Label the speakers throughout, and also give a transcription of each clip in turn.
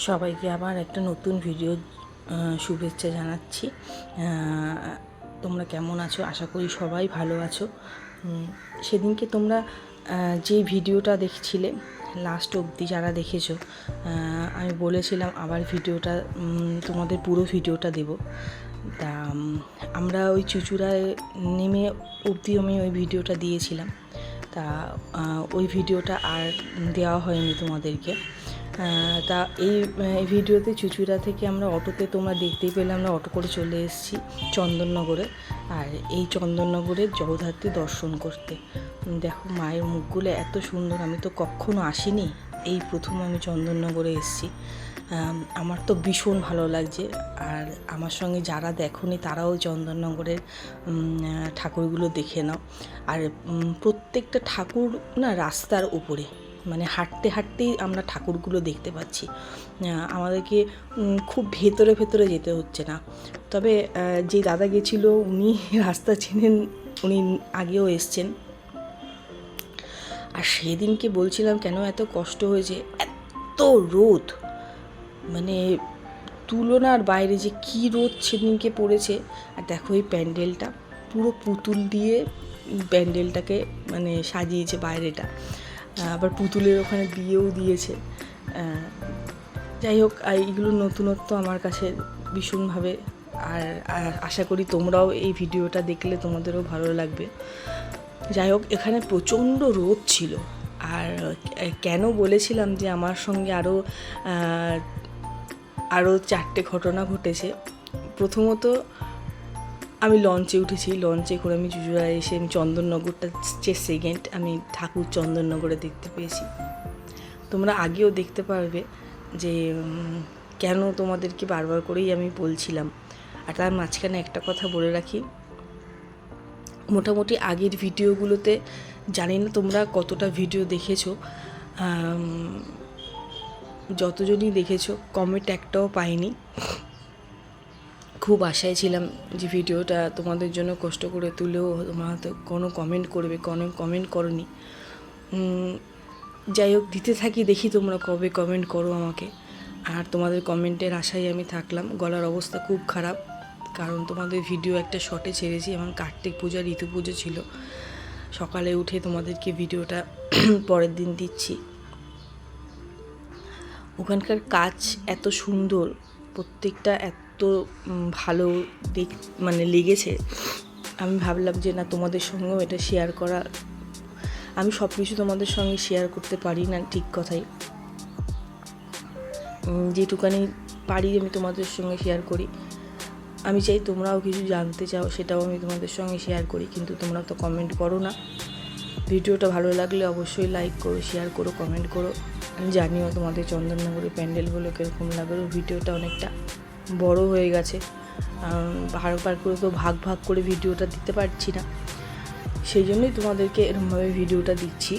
Speaker 1: সবাইকে আবার একটা নতুন ভিডিও শুভেচ্ছা জানাচ্ছি। তোমরা কেমন আছো? আশা করি সবাই ভালো আছো। সেদিনকে তোমরা যে ভিডিওটা দেখছিলে লাস্ট অবধি যারা দেখেছো, আমি বলেছিলাম আবার ভিডিওটা তোমাদের পুরো ভিডিওটা দেব। তা আমরা ওই চুঁচুড়ায় নেমে অবধি আমি ওই ভিডিওটা দিয়েছিলাম। তা ওই ভিডিওটা আর দেওয়া হয়নি তোমাদেরকে। তা এই ভিডিওতে চুঁচুড়া থেকে আমরা অটোতে, তোমরা দেখতেই পেলে আমরা অটো করে চলে এসেছি চন্দননগরে। আর এই চন্দননগরের জগদ্ধাত্রী দর্শন করতে দেখো মায়ের মুখগুলো এত সুন্দর, আমি তো কখনো আসিনি, এই প্রথম আমি চন্দননগরে এসেছি। আমার তো ভীষণ ভালো লাগছে। আর আমার সঙ্গে যারা দেখোনি তারাও চন্দননগরের ঠাকুরগুলো দেখে নাও। আর প্রত্যেকটা ঠাকুর না রাস্তার উপরে, মানে হাঁটতে হাঁটতেই আমরা ঠাকুরগুলো দেখতে পাচ্ছি। আমাদেরকে খুব ভেতরে ভেতরে যেতে হচ্ছে না। তবে যে দাদা গেছিলো উনি রাস্তা চেনেন, উনি আগেও এসছেন। আর সেদিনকে বলছিলাম কেন এত কষ্ট হয়েছে, এত রোদ, মানে তুলনার বাইরে যে কী রোদ সেদিনকে পড়েছে। আর দেখো এই প্যান্ডেলটা পুরো পুতুল দিয়ে প্যান্ডেলটাকে মানে সাজিয়েছে বাইরেটা, আবার পুতুলের ওখানে দিয়েও দিয়েছে। যাই হোক, এইগুলো নতুনত্ব আমার কাছে ভীষণভাবে। আর আশা করি তোমরাও এই ভিডিওটা দেখলে তোমাদেরও ভালো লাগবে। যাই হোক, এখানে প্রচণ্ড রোদ ছিল। আর কেন বলেছিলাম যে আমার সঙ্গে আরও 4টে ঘটনা ঘটেছে। প্রথমত আমি লঞ্চে উঠেছি, লঞ্চে করে আমি চুঁচুড়ায় এসে আমি চন্দননগরটা সেকেন্ড আমি ঠাকুর চন্দননগরে দেখতে পেয়েছি। তোমরা আগেও দেখতে পারবে যে কেন তোমাদেরকে বারবার করেই আমি বলছিলাম। আর তার মাঝখানে একটা কথা বলে রাখি, মোটামুটি আগের ভিডিওগুলোতে জানি না তোমরা কতটা ভিডিও দেখেছো, যতজনই দেখেছো কমেন্ট একটাও পাইনি। খুব আশায় ছিলাম যে ভিডিওটা তোমাদের জন্য কষ্ট করে তুলেও তোমরা হয়তো কোনো কমেন্ট করবে, কোনো কমেন্ট করনি। যাই হোক, দিতে থাকি, দেখি তোমরা কবে কমেন্ট করো আমাকে। আর তোমাদের কমেন্টের আশায় আমি থাকলাম। গলার অবস্থা খুব খারাপ, কারণ তোমাদের ভিডিও একটা শর্টে ছেড়েছি, আমার কার্তিক পূজা ঋতু পুজো ছিল। সকালে উঠে তোমাদেরকে ভিডিওটা পরের দিন দিচ্ছি। ওখানকার কাজ এত সুন্দর, প্রত্যেকটা এত ভালো মানে লেগেছে। আমি ভাবলাম যে না, তোমাদের সঙ্গেও এটা শেয়ার করা। আমি সব কিছু তোমাদের সঙ্গে শেয়ার করতে পারি না, ঠিক কথাই। যেটুকানি পারি আমি তোমাদের সঙ্গে শেয়ার করি। আমি চাই তোমরাও কিছু জানতে চাও, সেটাও আমি তোমাদের সঙ্গে শেয়ার করি, কিন্তু তোমরা তো কমেন্ট করো না। ভিডিওটা ভালো লাগলে অবশ্যই লাইক করো, শেয়ার করো, কমেন্ট করো। আমি জানিও তোমাদের চন্দননগরের প্যান্ডেলগুলো কীরকম লাগলো। ভিডিওটা অনেকটা বড় হয়ে গেছে, বারবার করে তো ভাগ ভাগ করে ভিডিওটা দিতে পারছি না, সেই জন্যই তোমাদেরকে এরকমভাবে ভিডিওটা দিচ্ছি।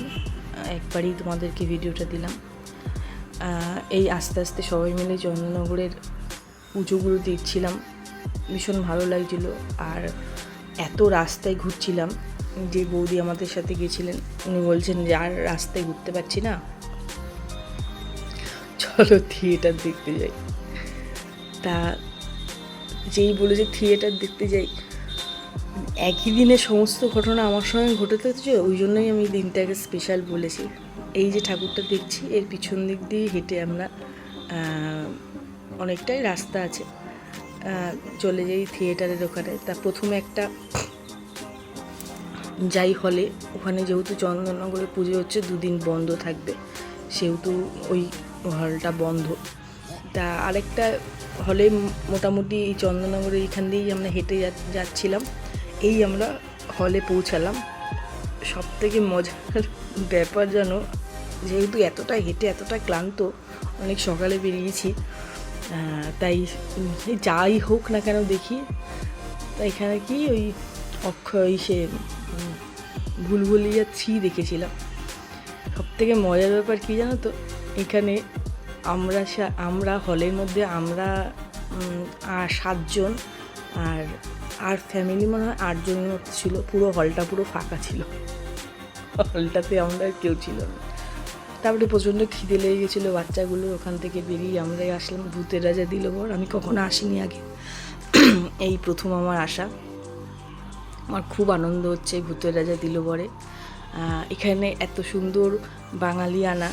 Speaker 1: একবারই তোমাদেরকে ভিডিওটা দিলাম। এই আস্তে আস্তে সবাই মিলে চন্দননগরের পুজোগুলো দেখছিলাম, ভীষণ ভালো লাগছিল। আর এত রাস্তায় ঘুরছিলাম, যে বৌদি আমাদের সাথে গেছিলেন উনি বলছেন যে আর রাস্তায় ঘুরতে পারছি না, চলো থিয়েটার দেখতে যাই। তা যেই বলেছে থিয়েটার দেখতে যাই, একই দিনে সমস্ত ঘটনা আমার সঙ্গে ঘটে থাকছে, ওই জন্যই আমি দিনটাকে স্পেশাল বলেছি। এই যে ঠাকুরটা দেখছি, এর পিছন দিক দিয়ে হেঁটে আমরা অনেকটাই রাস্তা আছে, চলে যাই থিয়েটারের ওখানে। তা প্রথমে একটা যাই হলে, ওখানে যেহেতু চন্দননগরে পুজো হচ্ছে, 2 দিন বন্ধ থাকবে, সেহেতু ওই হলটা বন্ধ। তা আরেকটা হলে মোটামুটি এই চন্দননগরে এইখান দিয়েই আমরা হেঁটে যাচ্ছিলাম, এই আমরা হলে পৌঁছালাম। সব থেকে মজার ব্যাপার জানো, যেহেতু এতটা হেঁটে এতটা ক্লান্ত, অনেক সকালে বেরিয়েছি, তাই যাই হোক না কেন দেখি, তাই এখানে কি ওই অক্ষয় সে ভুলভুলিয়া 3 দেখেছিলাম। সব থেকে মজার ব্যাপার কী জানো তো, এখানে আমরা হলের মধ্যে আমরা 7 জন, আর ফ্যামিলি মনে হয় 8 জনের মতো ছিল। পুরো হলটা পুরো ফাঁকা ছিল, হলটাতে আমরা কেউ ছিল না। তারপরে প্রচণ্ড খিদে লেগে গেছিলো বাচ্চাগুলো, ওখান থেকে বেরিয়ে আমরা আসলাম ভূতের রাজা দিলবর। আমি কখনো আসিনি আগে, এই প্রথম আমার আসা। আমার খুব আনন্দ হচ্ছে ভূতের রাজা দিলবরে। এখানে এত সুন্দর বাঙালিয়ানা,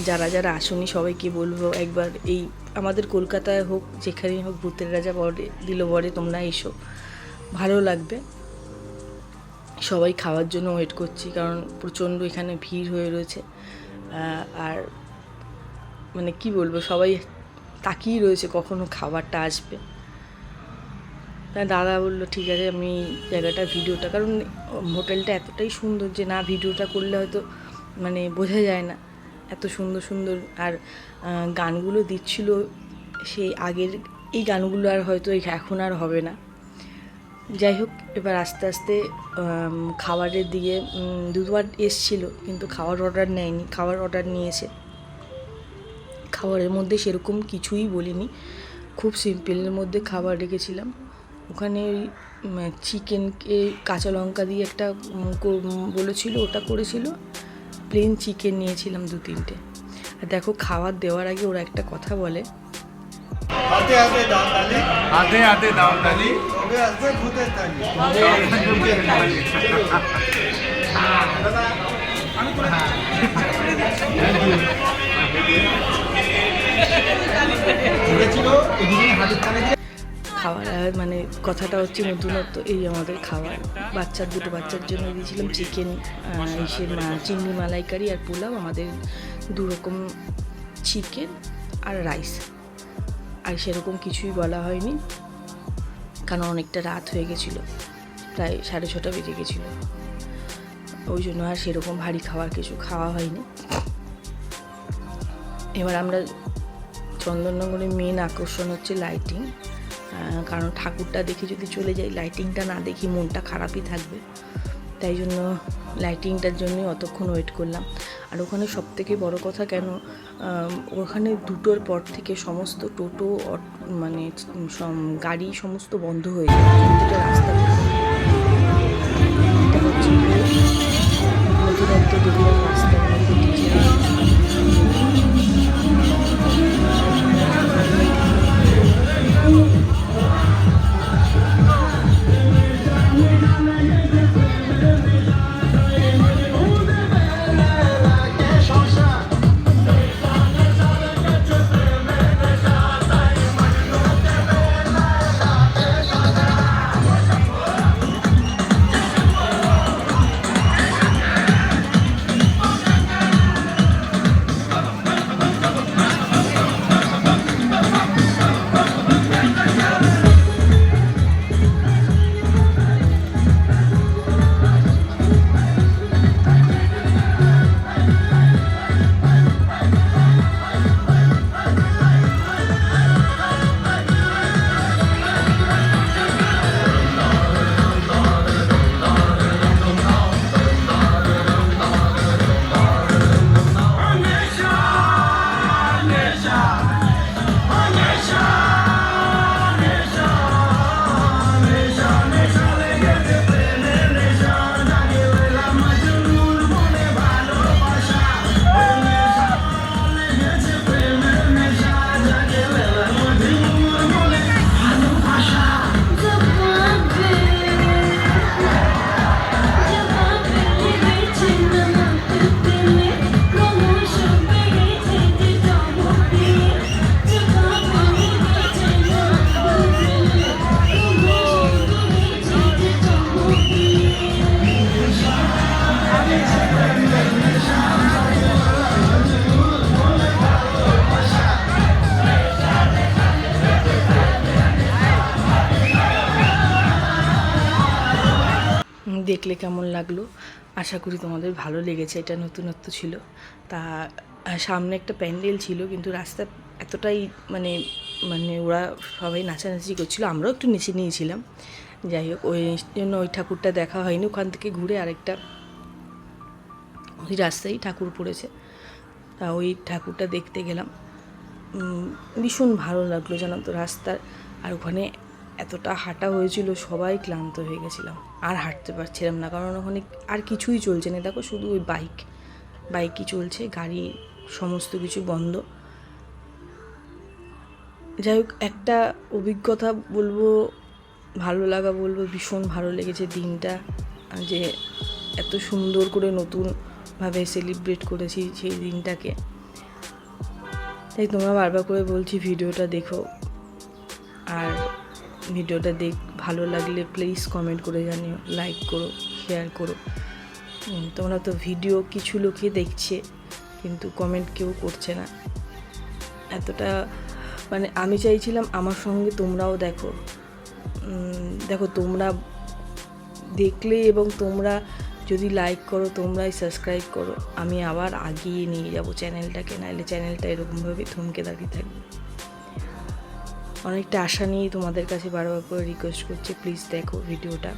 Speaker 1: যারা যারা আসেনি সবাইকে বলবো একবার এই আমাদের কলকাতায় হোক যেখানেই হোক ভূতের রাজা দিলবরে তোমরা এসো, ভালো লাগবে। সবাই খাওয়ার জন্য ওয়েট করছি, কারণ প্রচণ্ড এখানে ভিড় হয়ে রয়েছে। আর মানে কি বলবো, সবাই তাকিয়ে রয়েছে কখনো খাবারটা আসবে। তাই দাদা বললো ঠিক আছে আমি জায়গাটা ভিডিওটা, কারণ হোটেলটা এতটাই সুন্দর যে না ভিডিওটা করলে হয়তো মানে বোঝা যায় না, এত সুন্দর সুন্দর। আর গানগুলো দিচ্ছিল সেই আগের, এই গানগুলো আর হয়তো এখন আর হবে না। যাই হোক, এবার আস্তে আস্তে খাবারের দিকে দুবার এসছিল কিন্তু খাওয়ার অর্ডার নেয়নি, খাওয়ার অর্ডার নিয়েছে। খাবারের মধ্যে সেরকম কিছুই বলিনি, খুব সিম্পলের মধ্যে খাবার রেখেছিলাম। ওখানে ওই চিকেনকে কাঁচা লঙ্কা দিয়ে একটা বলেছিল, ওটা করেছিল। প্লেন চিকেন নিয়েছিলাম 2-3টে। আর দেখো খাবার দেওয়ার আগে ওরা একটা কথা বলে,
Speaker 2: হাতে হাতে দাও তালি,
Speaker 3: হাতে হাতে দাও তালি,
Speaker 2: তবে আসবে ভূতের তালি।
Speaker 1: খাবার মানে কথাটা হচ্ছে নতুনত্ব। এই আমাদের খাবার দুটো বাচ্চার জন্য দিয়েছিলাম চিকেন, চিংড়ি মালাইকারি আর পোলাও, আমাদের 2 রকম চিকেন আর রাইস। আর সেরকম কিছুই বলা হয়নি, কারণ অনেকটা রাত হয়ে গেছিলো, প্রায় 6:30 বেজে গেছিলো, ওই জন্য আর সেরকম ভারী খাবার কিছু খাওয়া হয়নি। এবার আমরা চন্দননগরের মেন আকর্ষণ হচ্ছে লাইটিং, কারণ ঠাকুরটা দেখে যদি চলে যাই, লাইটিংটা না দেখি মনটা খারাপই থাকবে। তাই জন্য লাইটিংটার জন্যই অতক্ষণ ওয়েট করলাম। আর ওখানে সবথেকে বড় কথা, কেন ওখানে 2টোর পর থেকে সমস্ত টোটো মানে গাড়ি সমস্ত বন্ধ হয়ে যায়, প্রতিটা রাস্তা। এটা হচ্ছে নতুনত্ব যেগুলো রাস্তার মধ্যে ডিজে। দেখলে কেমন লাগলো, আশা করি তোমাদের ভালো লেগেছে। এটা নতুনত্ব ছিল। তা সামনে একটা প্যান্ডেল ছিল, কিন্তু রাস্তা এতটাই মানে মানে ওরা সবাই নাচানাচি করছিল, আমরাও একটু নেচে নিয়েছিলাম। যাই হোক, ওই জন্য ওই ঠাকুরটা দেখা হয়নি। ওখান থেকে ঘুরে আরেকটা ওই রাস্তায় ঠাকুর পড়েছে, তা ওই ঠাকুরটা দেখতে গেলাম। ভীষণ ভালো লাগলো জানো তো রাস্তার। আর ওখানে এতটা হাঁটা হয়েছিল, সবাই ক্লান্ত হয়ে গেছিলাম, আর হাঁটতে পারছিলাম না, কারণ ওখানে আর কিছুই চলছে না। দেখো শুধু ওই বাইক, বাইকই চলছে, গাড়ি সমস্ত কিছু বন্ধ। যাই হোক, একটা অভিজ্ঞতা বলবো, ভালো লাগা বলবো, ভীষণ ভালো লেগেছে দিনটা, যে এত সুন্দর করে নতুনভাবে সেলিব্রেট করেছি সেই দিনটাকে। তাই তোমরা বারবার করে বলছি ভিডিওটা দেখো, আর ভিডিওটা ভালো লাগলে প্লিজ কমেন্ট করে জানিও, লাইক করো, শেয়ার করো। তোমরা তো ভিডিও কিছু লোকে দেখছে কিন্তু কমেন্ট কেউ করছে না। এতটা মানে আমি চাইছিলাম আমার সঙ্গে তোমরাও দেখো, তোমরা দেখলে এবং তোমরা যদি লাইক করো, তোমরাই সাবস্ক্রাইব করো, আমি আবার আগিয়ে নিয়ে যাব চ্যানেলটাকে, নাহলে চ্যানেলটা এরকমভাবে থমকে দাঁড়িয়ে থাকবে। অনেকটা আশা নিয়ে তোমাদের কাছে বারবার করে রিকোয়েস্ট করছি, প্লিজ দেখো ভিডিওটা।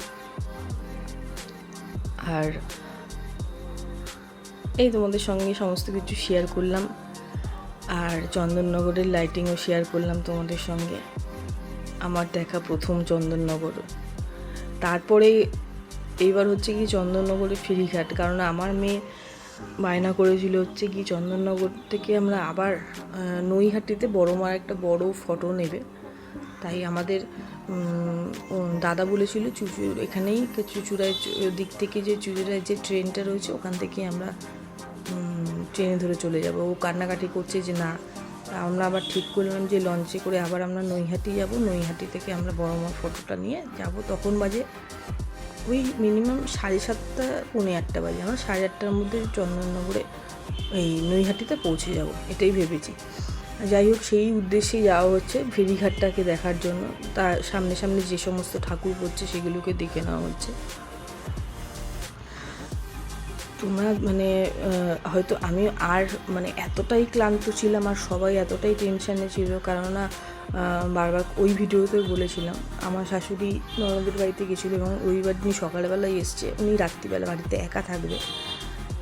Speaker 1: আর এই তোমাদের সঙ্গে সমস্ত কিছু শেয়ার করলাম, আর চন্দননগরের লাইটিংও শেয়ার করলাম তোমাদের সঙ্গে। আমার দেখা প্রথম চন্দননগর। তারপরে এইবার হচ্ছে কি চন্দননগরে ফেরিঘাট, কারণ আমার মেয়ে বায়না করেছিল হচ্ছে কি চন্দননগর থেকে আমরা আবার নৈহাটিতে বড় মার একটা বড় ফটো নেবে। তাই আমাদের দাদা বলেছিল এখানেই চুঁচুড়ায় দিক থেকে যে চুঁচুড়ায় যে ট্রেনটা রয়েছে ওখান থেকে আমরা ট্রেনে ধরে চলে যাব। ও কান্নাকাটি করছে যে না, আমরা আবার ঠিক করলাম যে লঞ্চে করে আবার আমরা নৈহাটি যাব, নৈহাটি থেকে আমরা বড় মার ফটোটা নিয়ে যাব। তখন বাজে ওই মিনিমাম 7:30 পৌনে 8টা বাজে। আমরা 8:30টার মধ্যে চন্দননগরে এই নৈহাটিতে পৌঁছে যাব, এটাই ভেবেছি। যাই হোক, সেই উদ্দেশ্যেই যাওয়া হচ্ছে ফেরিঘাটটাকে দেখার জন্য। তার সামনে সামনে যে সমস্ত ঠাকুর পড়ছে সেগুলোকে দেখে নেওয়া হচ্ছে। তোমরা মানে হয়তো আমি আর মানে এতটাই ক্লান্ত ছিলাম, আর সবাই এতটাই টেনশানে ছিল, কেননা বারবার ওই ভিডিওতে বলেছিলাম আমার শাশুড়ি ননদের বাড়িতে গেছিলো এবং রবিবার দিন সকালবেলায় এসছে, উনি রাত্রিবেলা বাড়িতে একা থাকবে,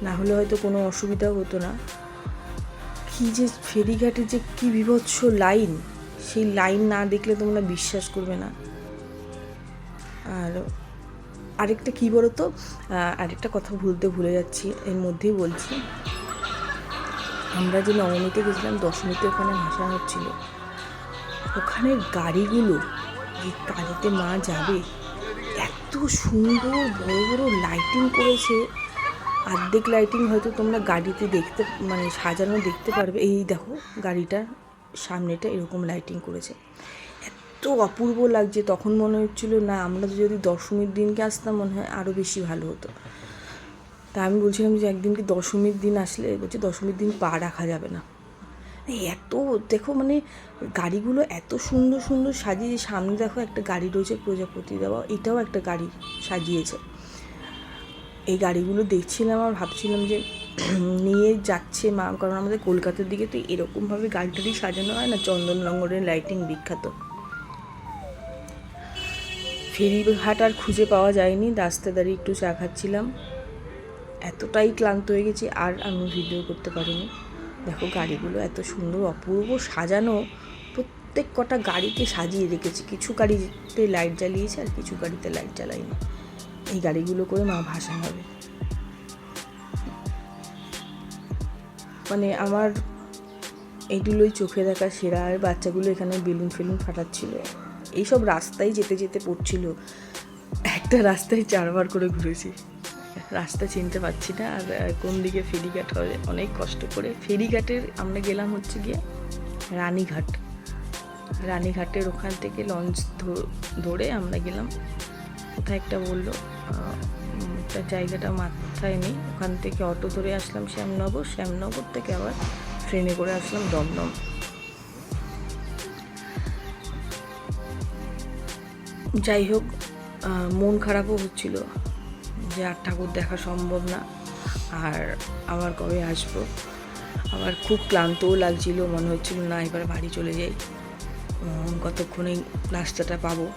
Speaker 1: না হলে হয়তো কোনো অসুবিধা হতো না। কী যে ফেরিঘাটে যে কী বিভৎস লাইন, সেই লাইন না দেখলে তোমরা বিশ্বাস করবে না। আর আরেকটা কী বলো তো, আরেকটা কথা ভুলে যাচ্ছি, এর মধ্যেই বলছি। আমরা যে নবমীতে গেছিলাম, দশমীতে ওখানে ভাসান হচ্ছিল, ওখানে গাড়িগুলো যে কালীতে মা যাবে, এত সুন্দর বড় বড় লাইটিং করেছে। অর্ধেক লাইটিং হয়তো তোমরা গাড়িতে দেখতে মানে সাজানো দেখতে পারবে। এই দেখো গাড়িটার সামনেটা এরকম লাইটিং করেছে, এত অপূর্ব লাগছে। তখন মনে হচ্ছিল না, আমরা যদি দশমীর দিনকে আসতাম মনে হয় আরও বেশি ভালো হতো। তা আমি বলছিলাম যে একদিনকে দশমীর দিন আসলে, বলছি দশমীর দিন পা রাখা যাবে না। এত দেখো মানে গাড়িগুলো এত সুন্দর সুন্দর সাজিয়ে, সামনে দেখো একটা গাড়ি রয়েছে প্রজাপতি দেওয়া, এটাও একটা গাড়ি সাজিয়েছে। এই গাড়িগুলো দেখছিলাম আর ভাবছিলাম যে নিয়ে যাচ্ছে মা, কারণ আমাদের কলকাতার দিকে তো এরকমভাবে গাড়িটারি সাজানো হয় না। চন্দননগরের লাইটিং বিখ্যাত। ফেরিঘাট আর খুঁজে পাওয়া যায়নি, রাস্তায় দাঁড়িয়ে একটু চা খাচ্ছিলাম। এতটাই ক্লান্ত হয়ে গেছি আর আমি ভিডিও করতে পারিনি। দেখো গাড়িগুলো এত সুন্দর অপূর্ব সাজানো, প্রত্যেক কটা গাড়িকে সাজিয়ে রেখেছে। কিছু গাড়িতে লাইট জ্বালিয়েছে আর কিছু গাড়িতে লাইট জ্বালায়নি। এই গাড়িগুলো করে মা ভাসান হবে। মানে আমার এইগুলোই চোখে দেখা সেরা। আর বাচ্চাগুলো এখানে বেলুন ফেলুন ফাটাচ্ছিল, এইসব রাস্তায় যেতে যেতে পড়ছিল। একটা রাস্তায় 4বার করে ঘুরেছি, রাস্তা চিনতে পারছি না আর কোন দিকে ফেরিঘাট হবে, অনেক কষ্ট করে। ফেরিঘাটের আমরা গেলাম হচ্ছে গিয়ে রানীঘাটের ওখান থেকে লঞ্চ ধরে আমরা গেলাম কোথায় একটা বললো, একটা জায়গাটা মাথায় নেই। ওখান থেকে অটো ধরে আসলাম শ্যামনগর থেকে আবার ট্রেনে করে আসলাম দমদম। যাই হোক, মন খারাপও হচ্ছিল যে আর ঠাকুর দেখা সম্ভব না, আর আবার কবে আসবো। আবার খুব ক্লান্তও লাগছিল, মনে হচ্ছিল না এবার বাড়ি চলে যাই, কতক্ষণে রাস্তাটা পাবো।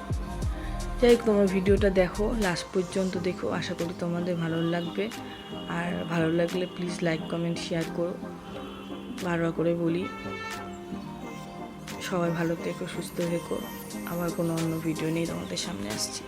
Speaker 1: যাই হোক, তোমার ভিডিওটা দেখো, লাস্ট পর্যন্ত দেখো, আশা করি তোমাদের ভালো লাগবে। আর ভালো লাগলে প্লিজ লাইক কমেন্ট শেয়ার করো। বারবার করে বলি, সবাই ভালো থেকো, সুস্থ থেকো। আবার কোনো অন্য ভিডিও নিয়ে তোমাদের সামনে আসছি।